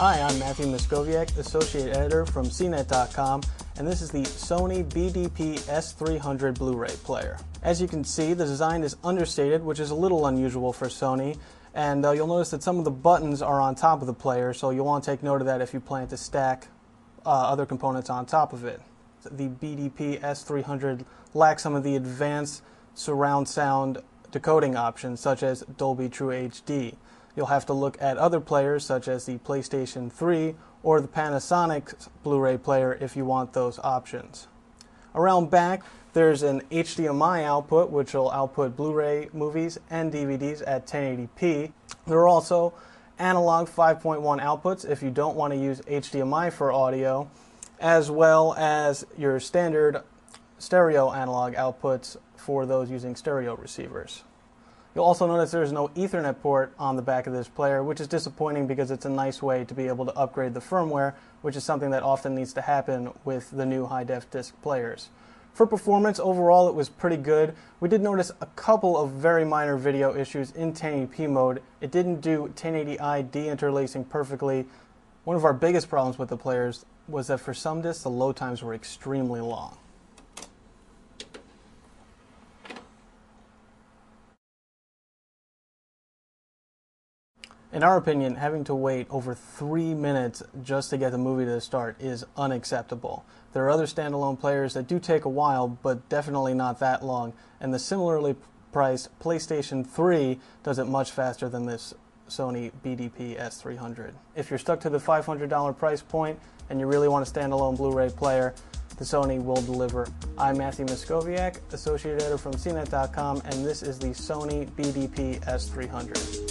Hi, I'm Matthew Moscoviak, Associate Editor from CNET.com, and this is the Sony BDP S300 Blu-ray player. As you can see, the design is understated, which is a little unusual for Sony, and you'll notice that some of the buttons are on top of the player, so you'll want to take note of that if you plan to stack other components on top of it. The BDP S300 lacks some of the advanced surround sound decoding options, such as Dolby True HD. You'll have to look at other players such as the PlayStation 3 or the Panasonic Blu-ray player if you want those options. Around back, there's an HDMI output which will output Blu-ray movies and DVDs at 1080p. There are also analog 5.1 outputs if you don't want to use HDMI for audio, as well as your standard stereo analog outputs for those using stereo receivers. You'll also notice there's no Ethernet port on the back of this player, which is disappointing because it's a nice way to be able to upgrade the firmware, which is something that often needs to happen with the new high-def disc players. For performance, overall it was pretty good. We did notice a couple of very minor video issues in 1080p mode. It didn't do 1080i deinterlacing perfectly. One of our biggest problems with the players was that for some discs the load times were extremely long. In our opinion, having to wait over 3 minutes just to get the movie to start is unacceptable. There are other standalone players that do take a while, but definitely not that long, and the similarly priced PlayStation 3 does it much faster than this Sony BDP S300. If you're stuck to the $500 price point and you really want a standalone Blu-ray player, the Sony will deliver. I'm Matthew Moscoviak, Associate Editor from CNET.com, and this is the Sony BDP S300.